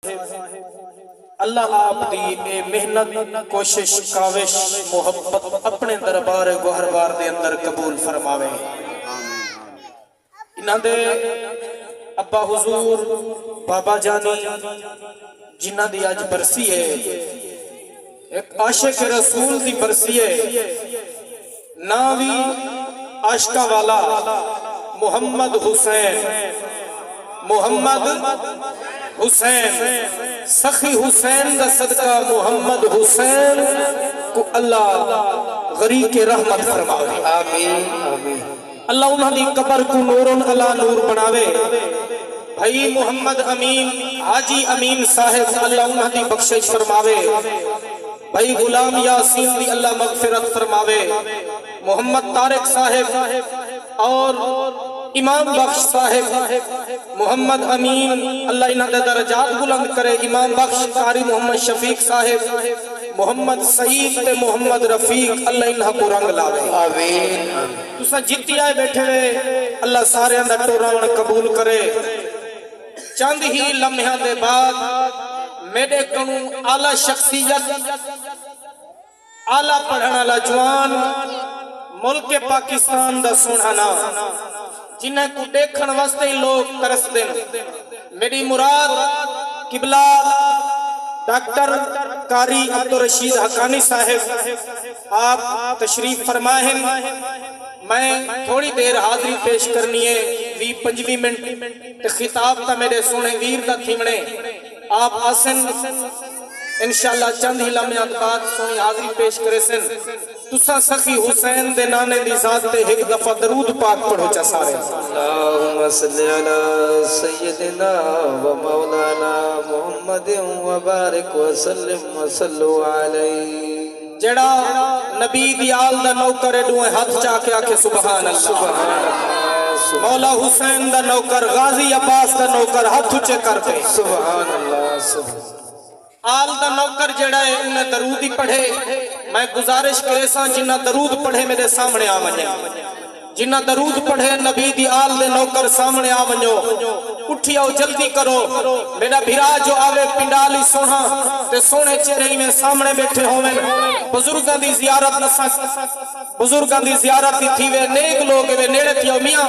اللہ آپ دی اے محنت کوشش کاوش محبت اپنے دربار گوہروار دے اندر قبول فرماوے۔ انہاں دے ابا حضور بابا جانی جنہاں دی آج برسی ہے، ایک عاشق رسول دی برسی ہے، ناوی عاشقہ والا محمد حسین سخی حسین دا صدقہ محمد حسین کو اللہ غریق رحمت فرماوے۔ آمین۔ اللہ انہاں دی قبر کو نورن علا نور بناوے۔ بھائی محمد امین حاجی امین صاحب اللہ انہاں دی بخشش فرماوے۔ بھائی غلام یاسین دی اللہ مغفرت فرماوے۔ محمد طارق صاحب اور امام بخش صاحب محمد امین اللہ انہاں دے درجات بلند کرے۔ امام بخش قاری محمد شفیق صاحب محمد سعید تے محمد رفیق اللہ انہاں کو رنگ لاوے۔ آمین۔ تساں جتی آئے بیٹھے رہے اللہ سارے اندر ٹوراون قبول کرے۔ چند ہی لمحہ دے بعد میرے کنوں اعلیٰ شخصیت اعلیٰ پڑھنا لجوان ملک پاکستان دا سونہنا جنہیں کو دیکھن واسطے ہی لوگ ترس دیں۔ میری مراد قبلہ ڈاکٹر قاری عبدالرشید حقانی صاحب آپ تشریف فرمائیں۔ میں تھوڑی دیر حاضری پیش کرنی ہے 20-25 منٹ خطاب تا میرے سونے ویر دا تھیمنے آپ آسن انشاءاللہ چند ہی لمحات بعد سونی حاضری پیش کرے سن۔ تسا سخی حسین دے نانے دی ذات تے ایک دفعہ درود پاک پڑھو چا سارے۔ اللہم صلی علی سیدنا و مولانا محمد و بارک وسلم وصلو علیہ۔ جڑا نبی دی آل دا نوکر دوئے ہاتھ چاہ کے آکے سبحان اللہ۔ مولا حسین دا نوکر غازی عباس دا نوکر ہاتھ اچھے کرتے سبحان اللہ۔ آل دا نوکر جڑا ہے انہیں درودی پڑھے۔ میں گزارش کرے ساں جنہ درود پڑھے میرے سامنے آمنے، جنہ درود پڑھے نبی دی آل دے نوکر سامنے آمنو۔ اٹھی آؤ جلدی کرو، میرا بھیرا جو آوے پنڈالی سونا تے سونے چہرے میں سامنے بیٹھے ہوئے بزرگاں دی زیارت نسا بزرگاں دی زیارت تھی وے نیک لوگ وے نیڑے تھی آؤ میاں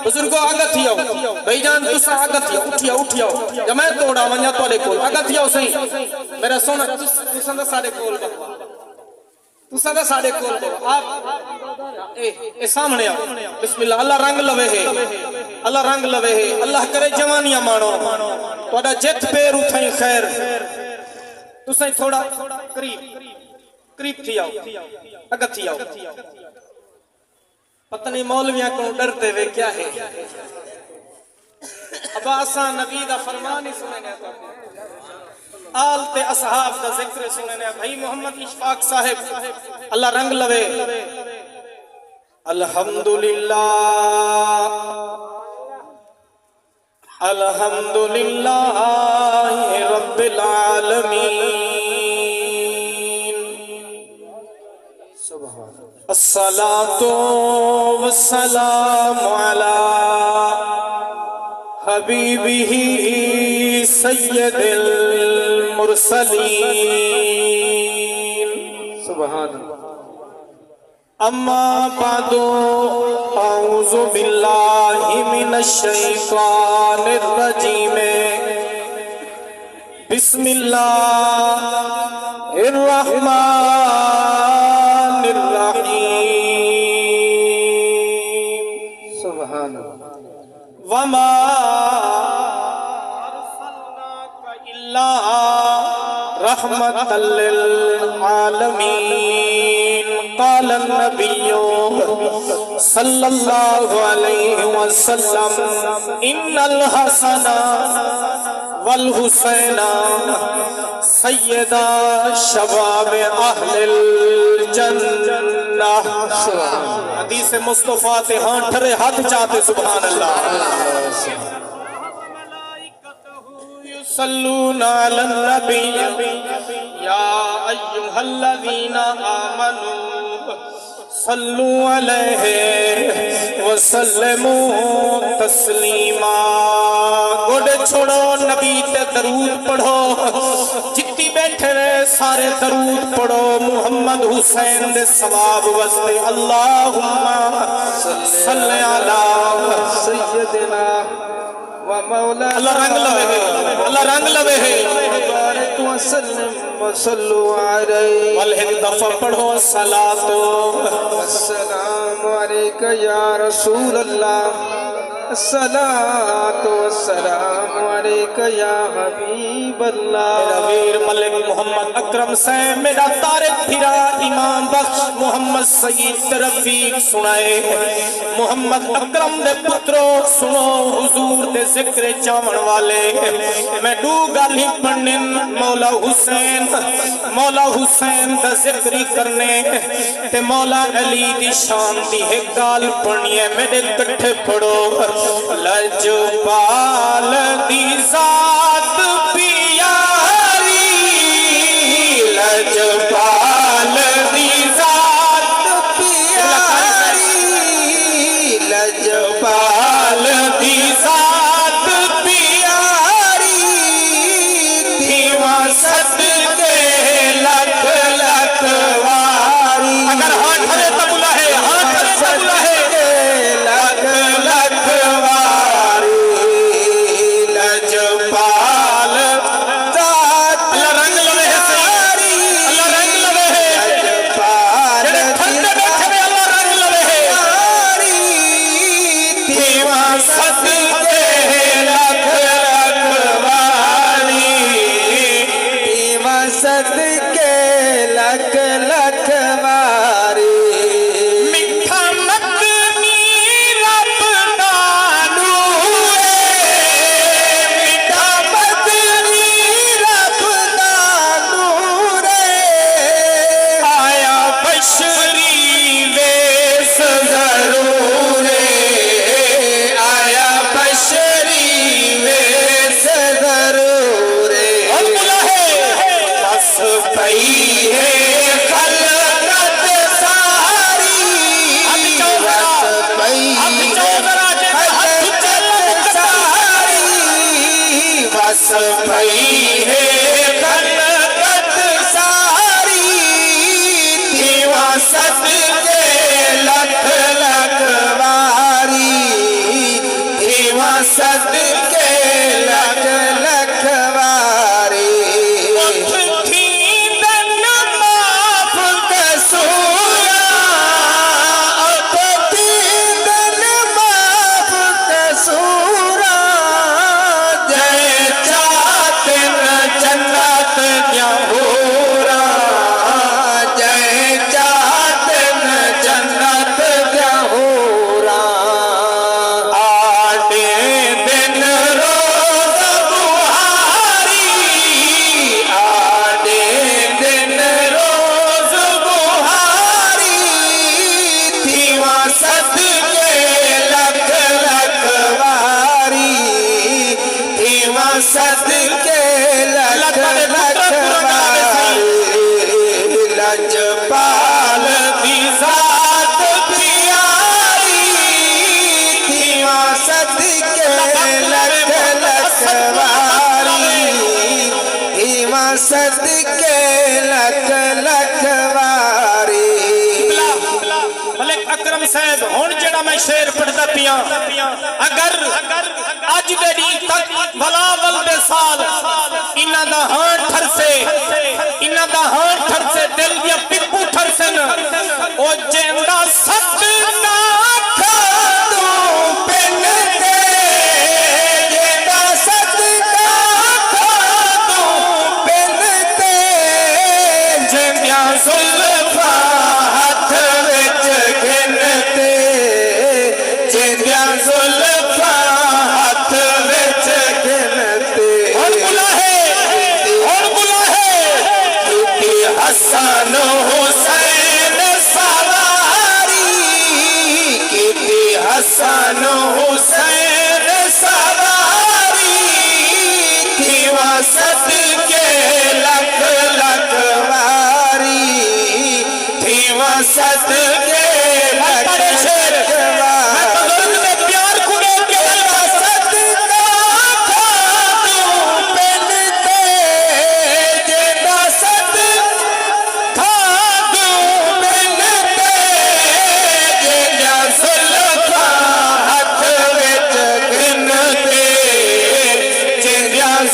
بزرگوں آگا تھی آؤ بھائی جان تسا آگا تھی آؤ اٹھی آؤ یا میں توڑا منیا توڑے کول آگا تھی آؤ سہی میرا سونا تسا دا سارے کول تسا دا سارے کول دو آپ اے سامنے آؤ بسم اللہ اللہ رنگ لوے ہے اللہ رنگ لوے ہے اللہ کرے جوانیاں مانو توڑا جت پیر اٹھائیں خیر تسا تھوڑا قریب تھی آؤ اگر تھی آؤ پتہ نہیں مولویاں کو ڈرتے ہوئے کیا ہے اب آسان نبی دا فرمان ہی سننے آل تے اصحاب دا ذکر سننے بھائی محمد اشفاق صاحب اللہ رنگ لوے الحمدللہ الحمدللہ رب العالمین الصلاة والسلام على حبیبہ سید المرسلین سبحان اما بعد اعوذ باللہ من الشیطان الرجیم بسم اللہ الرحمن وما ارسلناک الا رحمتا للعالمین قال النبی صلی اللہ علیہ وسلم ان الحسن والحسین سیدہ شباب اہل الجنہ حدیث مصطفیٰ تے ہاں ٹھرے ہاتھ چاہتے سبحان اللہ یصلون علی النبی یا ایہا الذین آمنوا صلو علیہ وسلمو تسلیما گوڑے چھوڑو نبی تے درود پڑھو جتی بیٹھے رہے سارے درود پڑھو محمد حسین دے ثواب واسطے اللہم صلی علی سیدنا و مولانا اللہ رنگ لوے اللہ رنگ لوے بارک وسلم وصلو علیہ والہد دفع پڑھو صلاة السلام علیکہ یا رسول اللہ الصلاة والسلام علیکہ یا حبیب اللہ میرا ویر ملک محمد اکرم سے میرا طارق پھرا امام بخش محمد سید رفیق سنائے محمد اکرم دے پترو سنو حضور دے ذکر چاون والے میں دو گالی پڑھنے مولا حسین دا ذکری کرنے تے مولا علی دی شان دی ایک گال پڑھنی ہے میرے کٹھے پڑھو لجپال دی ذات پیاری لجپال دی ذات پیاری لجپال دی ذات پیاری تھی وسط کے لکھ لکھ واری اگر ہاتھ کھڑے تو بلا ہے ہاتھ کھڑے تو بلا ہے لکھ لکھ واری لجپال ذات اللہ رنگ لوے ہے ساری اللہ رنگ لوے ہے لجپال ٹھنڈے بیٹھے میں اللہ رنگ لوے ہے تھی وسط کے لکھ لکھ واری تھی وسط کے لکھ لکھ واری میٹھا مدنی رب دا نور میٹھا مدنی رب دا نور آیا بشری ویس ضرور آیا بشری ویس ضرور اور بلا ہے بس پئی ہے خلقت ساری اب چودرہ ہاتھ ساری بس پئی ہے خلقت ساری تھی وسط کے لکھ لکھ واری تھی وسط کے لکھ لکھ واری تھی دن معاف قصورا دن معاف قصورا جے چاہتن جنت کیا ہورا جے چاہتن جنت کیا ہورا آٹے دن روز بہاری آٹے دن روز بہاری تھی وسط کے لکھ لکھ واری تھی وسط کے لکھ لکھ واری لجپال دی ذات پیاری تھی وسط کے لکھ لکھ واری تھی وسط کے لکھ لکھ واری ملک اکرم صاحب ہون جڑا میں شعر پڑھدا پیاں اگر اج دے دی تک بلا ول دے سال انہاں دا ہاں ٹھرسے انہاں دا ہاں ٹھرسے دل دیا پپو ٹھرسن او جیندا ست نا کھادو پن تے جیندا ست نا کھادو پن تے جیندیاں زلفاں ہاتھ وچ گھنتے جیندیاں زلفاں ہاتھ وچ گھنتے اور بلا ہے کیونکہ حسن حسین سواری کیونکہ حسن حسین سواری تھی وسط کے لکھ لکھ واری تھی وسط کے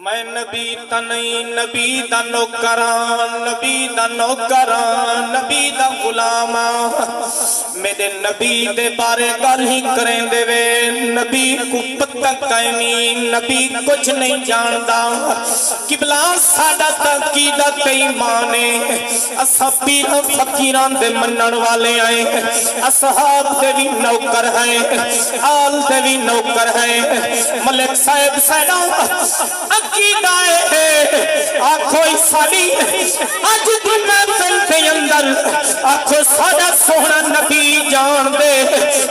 میں نبی تا نہیں نبی دا نوکران نبی دا نوکران نبی دا غلاماں میرے نبی دے بارے گل ہی کریں دے وے نبی کو پتہ کائنی نبی کچھ نہیں جاندا قبلہ ساڈا تقیدہ تے ایمان ہے اسا پیراں فقیراں دے منن والے آئے اصحاب دے بھی نوکر ہیں آل دے بھی نوکر ہیں ملک صاحب سینا عقیدہ ہے آنکھوں ساڑی آج دی محفل کے اندر آنکھوں ساڑا سونا نبی جان دے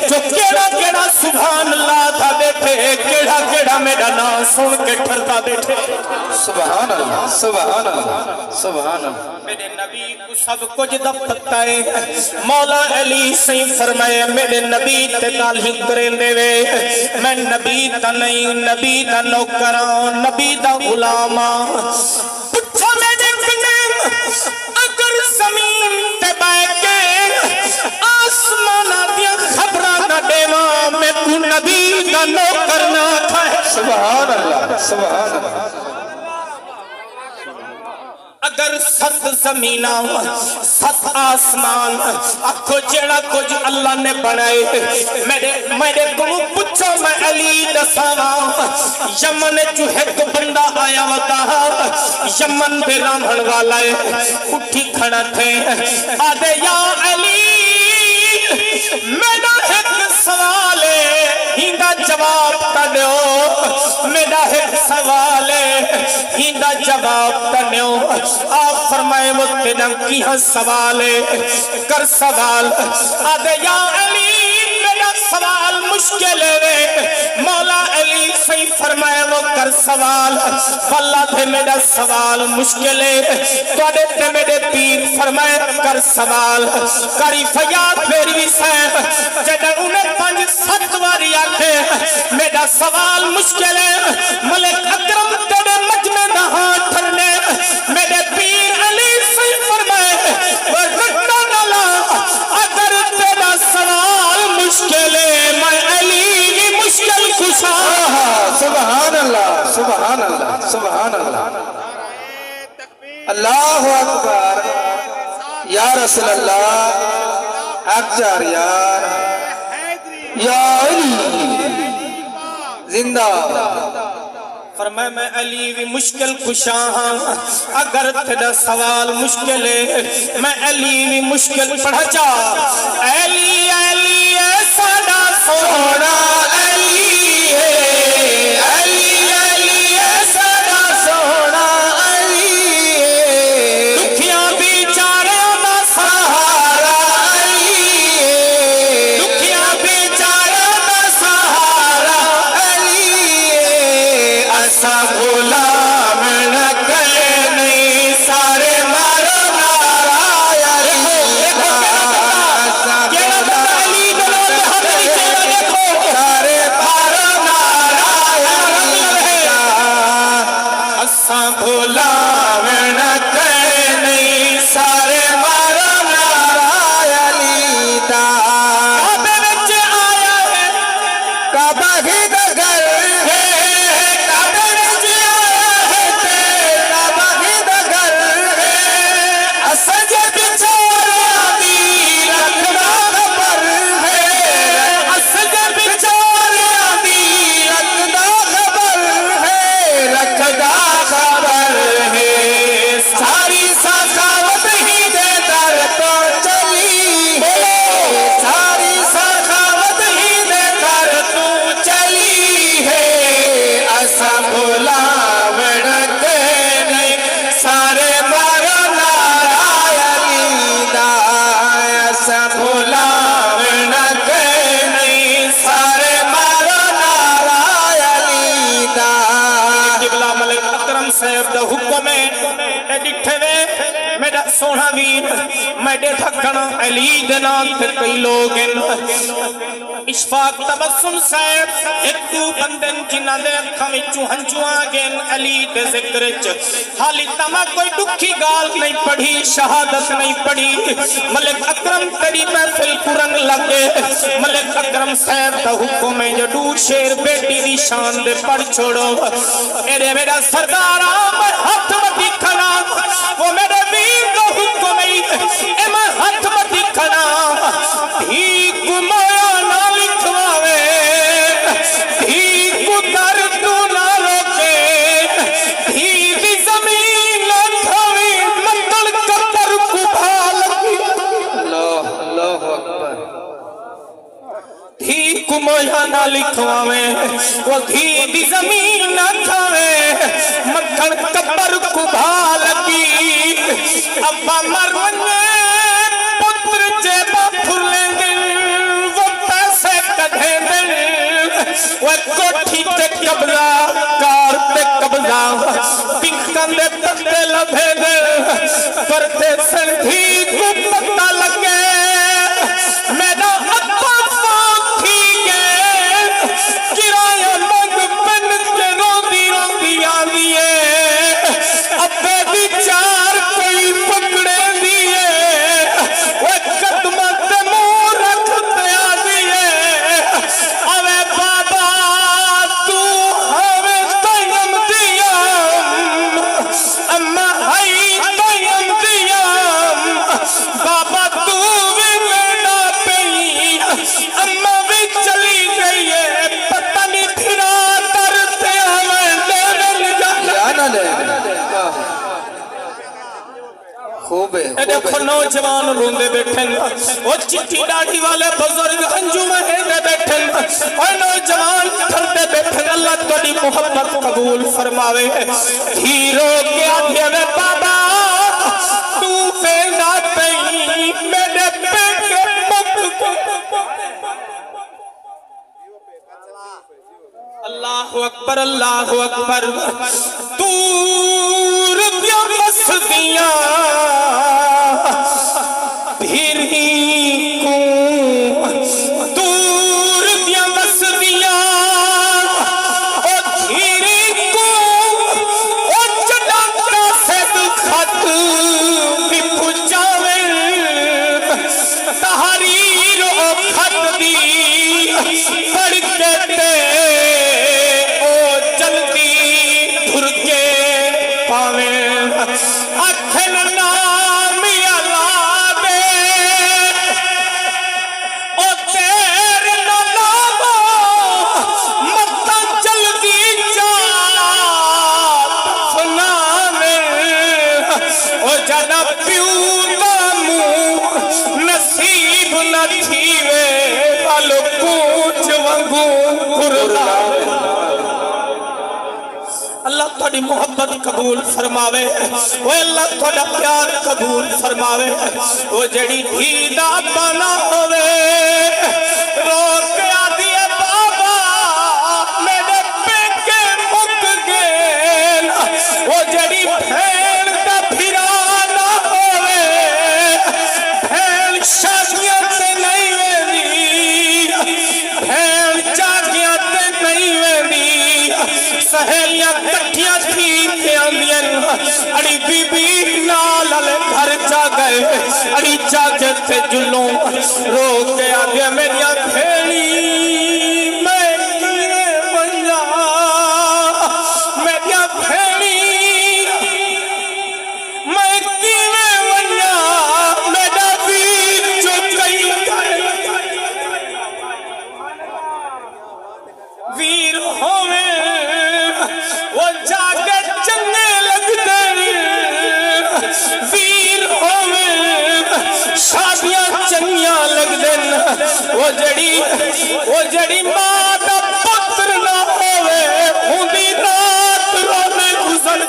جو کیڑا کیڑا سبحان اللہ تھا بیٹھے کیڑا کیڑا میرا نام سن کے ٹھرتا بیٹھے سبحان اللہ سبحان اللہ سبحان اللہ میرے نبی کو سب کچھ دا پتہ ہے مولا علی سے فرمائے میرے نبی تے گل ہی کریں دے وے میں نبی تا نہیں نبی دا نوکران نبی دا غلاماں پچھو میرے کنے اگر زمین تے بیٹھ کے آسمانہ دیا خبرہ نہ دیواں میں کو نبی دا نوکر نہ کھائے سبحان اللہ سبحان اللہ اگر ست زمینہ ست آسمان اکھو جڑا کچھ اللہ نے بنائے میرے کو پچھو میں علی دساواں یمن چو ایک بندہ آیا ودا یمن پہ رامن والا ہے اٹھی کھڑا تھے آدھے یا علی میرا ایک سوال ہے ہیندہ جواب تا دیو میرا ایک سوال ہے ہیندہ جواب تا دیو آپ فرمائے وہ تینا کیا سوال ہے کر سوال آدھے یا علی میرا سوال مشکل ہے مولا علی سے فرمائے وہ کر سوال واللہ تھے میرا سوال مشکل ہے تو آدھے تھے میرے پیر فرمائے کر سوال کری فیاد پھیری سے جدہ انہیں پانچ ست واری آکھے میرا سوال مشکل ہے ملک اکرم تیرے مجمع دہاں ٹھرنے میرے پیر علی سے فرمائے وہ رکھنا نالا اگر تیرا سوال مشکل ہے میں علی کی مشکل کشا سبحان اللہ سبحان اللہ سبحان اللہ اللہ اکبر یا رسول اللہ اکجار یار یا علی زندہ فرمائے میں علی بھی مشکل کشا ہاں اگر تیرا سوال مشکل ہے میں علی بھی مشکل پڑھا جا علی علی ساڈا سونا علی ہے علی علی ساڈا سونا علی ہے دکھیاں بیچاریاں دا سہارا علی ہے دکھیاں بیچاریاں دا سہارا علی ہے اسا غلام نہ کرے نہیں سارے مارو نارا یا میڈے تھکنا علی دنا تے کئی لوگ اشفاق تبسم صاحب ایک دو بندن جنہ دے اکھاں وچوں ہنجو آ گئے علی دے ذکر وچ حالی تما کوئی دکھی گال نہیں پڑھی شہادت نہیں پڑھی ملک اکرم تیری محفل قرن لگے ملک اکرم صاحب دا حکم ہے جدو شیر بیٹی دی شان دے پڑھ چھوڑو اے میرا سردار میں ہاتھ متی کھنا وہ میرے ویر دا حکم ہے اے میں ہاتھ متی کھنا ہی گمایا نہ لکھواوے ہی کو در تو نہ روکے ہی دی زمین نہ کھاوے مندل کتر کو بھالکی اللہ اللہ اکبر دھی کو مویا نہ لکھواوے وہ دھی دی زمین نہ کھاوے مکھن کبر کو بھالکی ابا مرنے پتر جیبا پھولیں دل وہ پیسے کڑھیں دل وہ کوٹھی تے قبضہ کار تے قبضہ پنکن دے پتے لبھے دل پردے سندھی کو پتہ لگے میرا ابا فوت تھی گئے کرایہ مانگ بن کے روندی آندیے ابے دی چار کوئی پکڑے دیے وہ قدمہ تے منہ رکھتے آندیے اوے بابا تو ہمیں تیم دیم اما ہائی تیم دیم بابا تو بھی میڈا پئی اما بھی چلی گئی ہے پتہ نہیں پھرا کرتے ہمیں لینے جانا جانا لے خوب ہے اے دیکھو نوجوان روندے بیٹھن وہ چٹی ڈاڑھی والے بزرگ ہنجو مہندے بیٹھن اور نوجوان ٹھردے بیٹھن اللہ تیری محبت قبول فرماوے ہیرو کے آدھے میں بابا تو فینا پئی میرے پیٹ مک اللہ اکبر اللہ اکبر دور دیا بسدیاں بھیری کو دور دیا بسدیاں او بھیری کو او چڑا کا سید خط بھی پچاوے تحریر او خط دی پڑھ کے تے اکھن نامی اللہ دے او تیر نلابا مطا جلدی جات فنانے او جنا پیوتا مو نصیب نہ تھیوے والو کوچ وگو قرلاوے اللہ تھوڑی محبت قبول فرماوے وہ اللہ تھوڑا پیار قبول فرماوے وہ جڑی دھی دا بنا ہوئے رو کے آدھی بابا میرے پیکے مک گئے وہ جڑی بھین دا پھرانا ہوئے بھین شادیاں تے نہیں ویدی بھین چاگیاں تے نہیں ویدی سہیلیاں کٹھیاں تھی تے آندین اڑی بی بی نال علی گھر جا گئے اڑی جا کے تے جلوں رو کے آگے میریاں بھیڑی میں کینے بنجا میریاں بھیڑی میں کینے بنجا میرا ویر جو کئی ویر ہوئے وہ جاگے چنگے لگتے ویر ہوئے شادیاں چنگیاں لگتے وہ جڑی ماں دا پتر نہ ہوئے ہوندی رات رونے گزر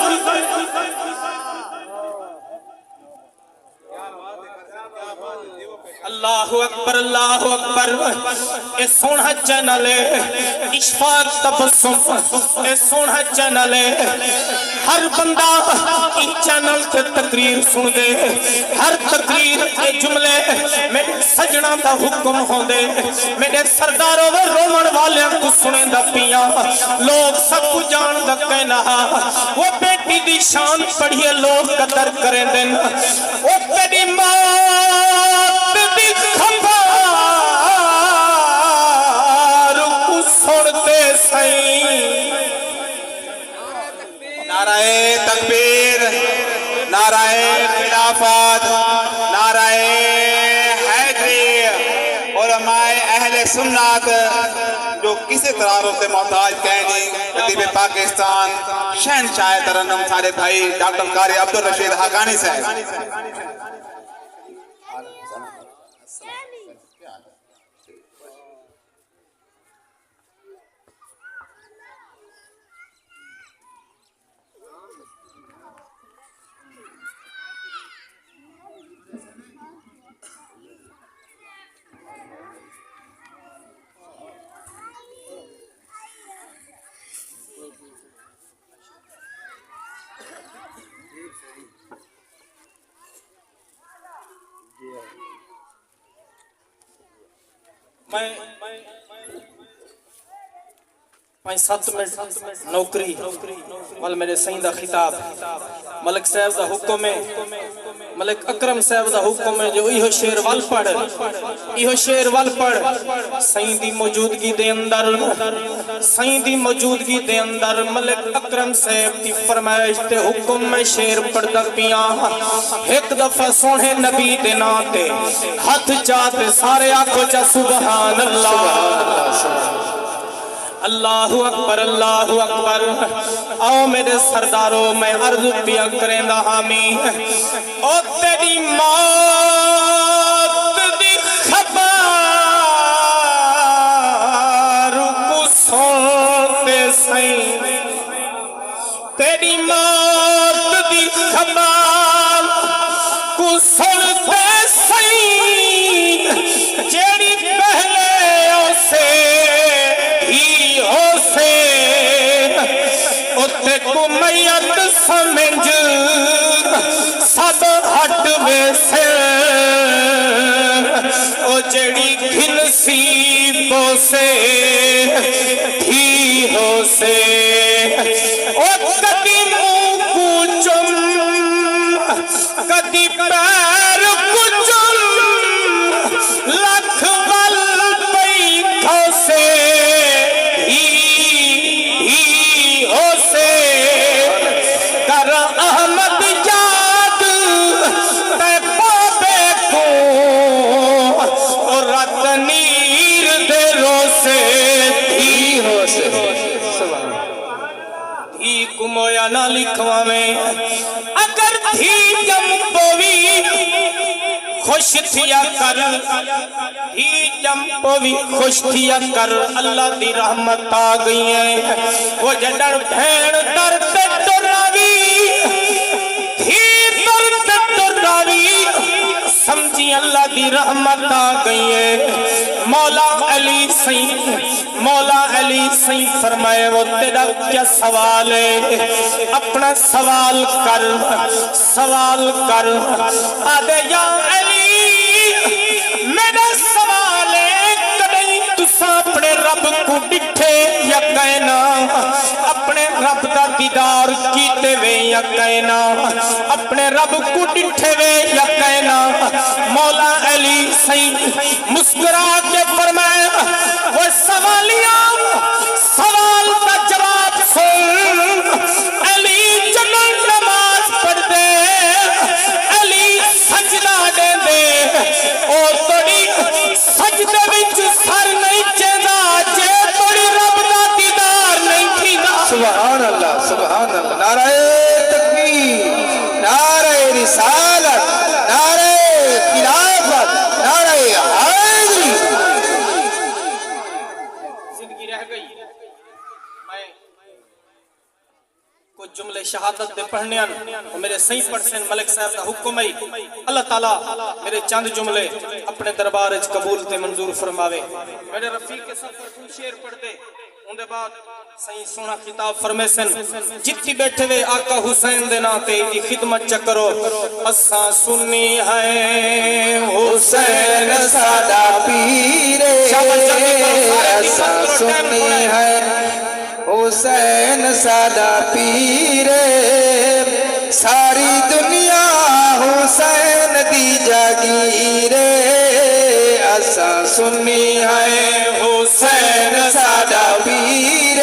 اللہ اکبر اے سونا چینل اشفاق تبسم اے سونا چینل ہر بندہ ان چینل تے تقریر سن دے ہر تقریر اے جملے میرے سجنا دا حکم ہوں دے میرے سرداروں و رومن والیاں کو سنے دا پیاں لوگ سب کو جان دا کہنا وہ بیٹی دی شان پڑھئے لوگ قدر کریں دن وہ تیری موت دی خبر کو سنتے سائیں نعرہ تکبیر، نعرہ خلافت، نعرہ حیدری، علماء اہل سنت جو کسی قراروں سے محتاج کہنی خطیب پاکستان شہنشاہ ترنم سارے بھائی ڈاکٹر قاری عبدالرشید حقانی صاحب. میں 7 منٹ نوکری وال میرے سائیں دا خطاب ملک صاحب دا حکم ہے ملک اکرم صاحب دا حکم ہے جو ایہو شیر وال پڑھ سائیں دی موجودگی دے اندر ملک اکرم صاحب دی فرمائش تے حکم میں شیر پڑھ دا پیاں ایک دفعہ سونے نبی دے ناتے ہاتھ چاہتے سارے آنکھوں چا سبحان اللہ اللہ اکبر آؤ میرے سرداروں میں عرض پیا کریں دا حامی او تیری موت دی خبر کو سنتے سائیں تیری موت دی خبر کو سنتے سائیں جیڑی پہلے اسے اتے کو میت سمجھ سب ہٹ ویسے او جڑی گھنسی بوسے تھی ہو سے او کدی منہ کو چم کدی پیر کو چم لکھ بل پئی کھوسے مویا نہ لکھوا میں اگر تھی جم پوی خوش تھیا کر تھی جم پوی خوش تھیا کر اللہ دی رحمت آ گئی ہے وہ جڑن بھین درد تراوی تھی درد تراوی سمجھی اللہ دی رحمت آ گئی ہے مولا علی سائیں فرمائے وہ تیرا کیا سوال ہے اپنا سوال کر آدھے یا علی میرا سوال ہے کدیں تساں اپنے رب کو ڈٹھے یا کہنا اپنے رب دا دیدار کیتے وے یا کہنا اپنے رب کو ڈٹھے وے یا کہنا مولا علی سائیں مسکرا کے فرمائے وہ سوال کا جواب سن علی جنن نماز پڑھ دے علی سجدہ دے دے او توڑی سجدے وچ سر نہیں چیندا جے توڑی رب دا دیدار نہیں تھیندا سبحان اللہ نعرہ تکبیر، نعرہ رسالت، نعرہ خلافت، نعرہ حیدری. کچھ جملے شہادت دے پڑھنے اور میرے صحیح پڑھسن ملک صاحب دا حکم ہے اللہ تعالیٰ میرے چند جملے اپنے دربار اچ قبول تے منظور فرماوے میرے رفیق کے سفر کوئی شعر پڑھ دے ان دے بعد صحیح سونا خطاب فرمے سن جتنی بیٹھے وے آقا حسین دے ناتے دی خدمت چکرو اساں سنی ہے حسین ساڈا پیر اساں سنی ہے حسین ساڈا پیر ساری دنیا حسین دی جاگیر اساں سنی ہے حسین ساڈا پیر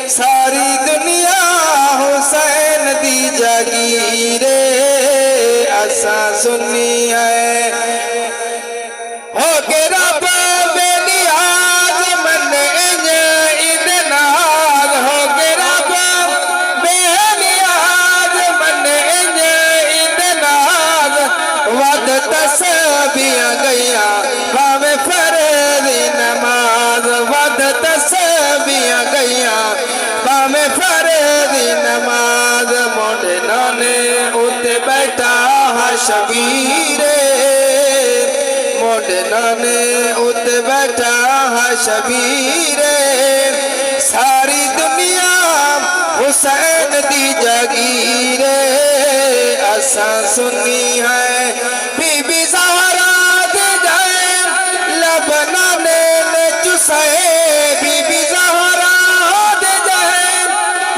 ساری دنیا حسین دی جاگیر اساں سنی ہے ہو کے رب بے نیاز من اند ناز ہو کے رب بے نیاز من اند ناز ود تسبیحاں گئیاں بھاویں فرض نماز ود تسبیحاں گئیاں بھاویں فرض نماز موڈے نانے اتے بیٹھا ہا شبیر موڈے نانے اتے بیٹھا ہا شبیر ساری دنیا حسین دی جاگیر اساں سنی ہے بی بی زہرا دے جائے لبنان نے چسائے بی بی زہرا دے جائے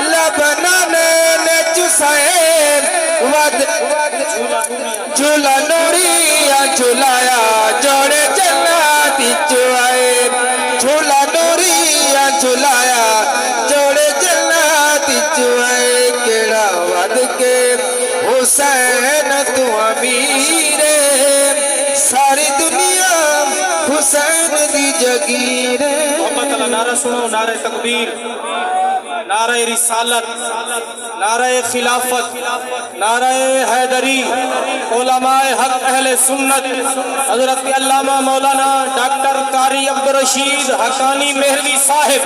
لبنان نے چسائے ود جھولا نوریا جھولایا جوڑے جناتی چوائے جھولا نوریا جھولایا جوڑے جناتی چوائے کیڑا ود کے حسین تو امیر ساری دنیا حسین دی جگیر محمد اللہ نعرہ سنو نعرہ تکبیر نعرہ رسالت نعرہ خلافت نعرہ حیدری علماء حق اہل سنت حضرت علامہ مولانا ڈاکٹر قاری عبدالرشید حقانی مہروی صاحب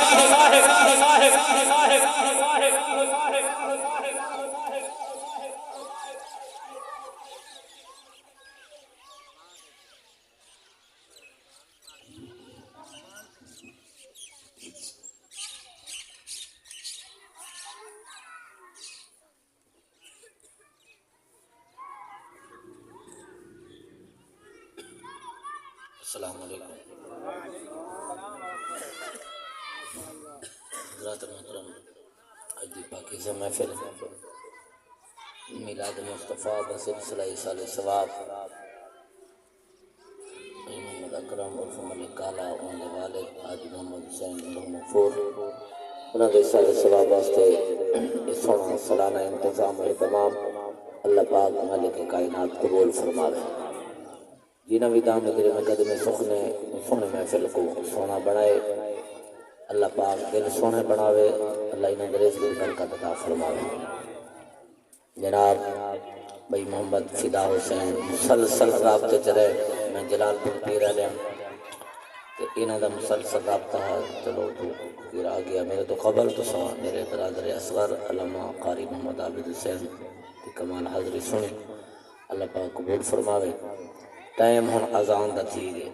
السلام علیکم حضرات محترم آج دی پاکیزہ محفل میلاد مصطفیٰ بسلسلہ سال ثواب محمد اکرم عرف ملک کالا ان کے والد حاجی محمد حسین اللہ مغفور انہوں نے سال ثواب واسطے اس سونا سالانہ انتظام و اہتمام اللہ پاک مالک کائنات قبول فرماوے جنہ بھی دام تیرے مقدم سونے محفل کو سونا بنائے اللہ پاک دل سونے بناوے اللہ انہیں درست دل برکت عطا فرماوے جناب بھائی محمد فدا حسین مسلسل رابطے چلے میں جلال پور پیر لیا کہ انہوں دا مسلسل رابطہ ہے چلو تو پیر آ گیا میرے تو قبل تو سوا میرے برادر اصغر علامہ قاری محمد عابد حسین کی کمال حاضری سنی اللہ پاک قبول فرماوے ٹائم ہون اذان دا تھی گئے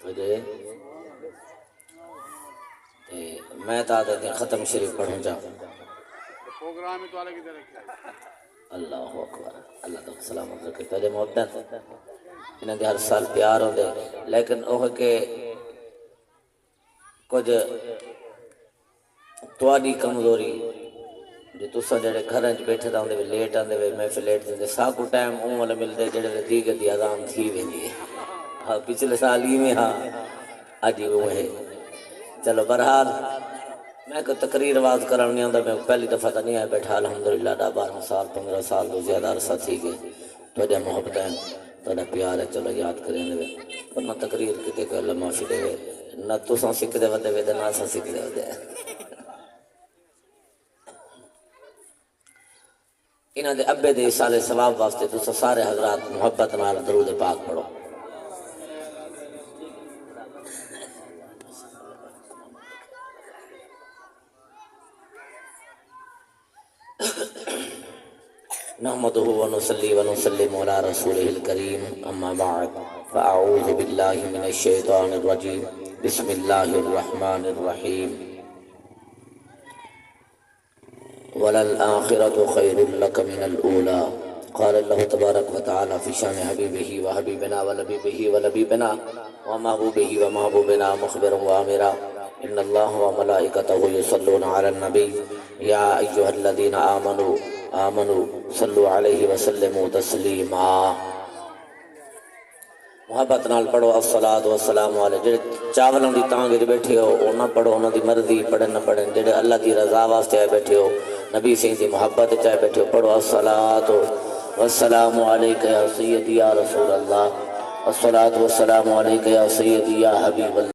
وجہ میں تا دے دن ختم شریف پڑھوں جا اللہ اکبر اللہ تعالیٰ سلامت رکھے تجھے محبت انہیں دے ہر سال پیار ہوں دے لیکن اوہ کہ کچھ تواری کمزوری جو تُسا جڑے گھریں بیٹھے تھا ہوں دے لیٹ آن دے میں پھر لیٹ دے ساکو ٹائم اون والا ملتے جڑے دیگر دی آزام تھی ویندی ہے ہاں پچھلے سال ہی میں ہاں آجی وہ ہے چلو برحال میں کو تقریر آواز کرنے نہیں آتا میں پہلی دفعہ تو نہیں آیا بیٹھا الحمدللہ 12 سال 15 سال تو زیادہ عرصہ تھی گئے تو جا محبت ہے تو جا پیار ہے چلو یاد کریں دے ورنہ تقریر کتے کو اللہ معافی دے نہ تو سن سکھ دے ودے ودے نہ سن سکھ دے ودے انہاں دے ابے دے سال ثواب واسطے تو سارے حضرات محبت نال درود پاک پڑھو نحمده ونصلي ونسلم على رسوله الكريم أما بعد فأعوذ بالله من الشيطان الرجيم بسم الله الرحمن الرحيم وللآخرة خير لك من الأولى قال الله تبارك وتعالى في شان حبيبه وحبيبنا ولبيبه ولبيبنا ومحبوبه ومحبوبنا مخبرا وآمرا إن الله وملائكته يصلون على النبي يا أيها الذين آمنوا صلوا عليه وسلموا تسلیما محبت نال پڑھو الصلاۃ والسلام علیہ جڑے چاولوں دی تانگ وچ بیٹھے ہو او نہ پڑھو انہاں دی مرضی پڑھن نہ پڑھن جڑے اللہ دی رضا واسطے آئے بیٹھے ہو نبی سین دی محبت وچ آئے بیٹھے ہو پڑھو الصلاۃ والسلام علیک یا سیدی یا رسول اللہ الصلاۃ والسلام علیک یا سیدی یا حبیب اللہ